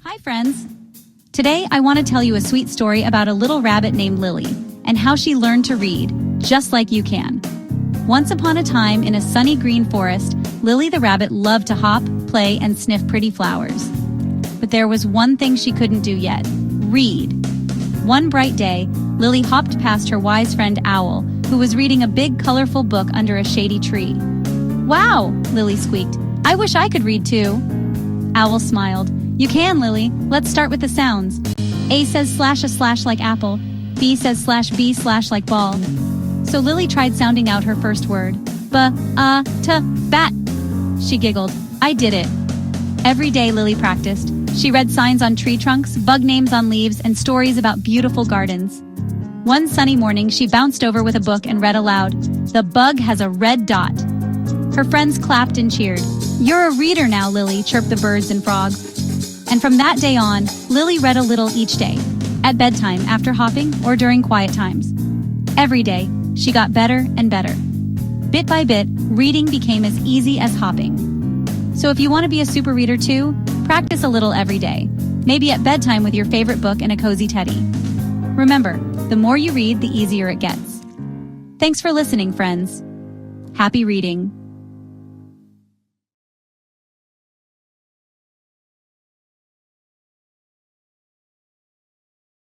Hi friends! Today I want to tell you a sweet story about a little rabbit named Lily and how she learned to read, just like you can. Once upon a time in a sunny green forest, Lily the rabbit loved to hop, play, and sniff pretty flowers. But there was one thing she couldn't do yet: read. One bright day, Lily hopped past her wise friend Owl, who was reading a big colorful book under a shady tree. "Wow!" Lily squeaked. "I wish I could read too." Owl smiled. "You can, Lily. Let's start with the sounds. A says slash a slash like apple. B says slash B slash like ball." So Lily tried sounding out her first word. Bat. She giggled. "I did it." Every day Lily practiced. She read signs on tree trunks, bug names on leaves, and stories about beautiful gardens. One sunny morning, she bounced over with a book and read aloud, "The bug has a red dot." Her friends clapped and cheered. "You're a reader now, Lily," chirped the birds and frogs. And from that day on, Lily read a little each day, at bedtime, after hopping, or during quiet times. Every day, she got better and better. Bit by bit, reading became as easy as hopping. So if you want to be a super reader too, practice a little every day, maybe at bedtime with your favorite book and a cozy teddy. Remember, the more you read, the easier it gets. Thanks for listening, friends. Happy reading.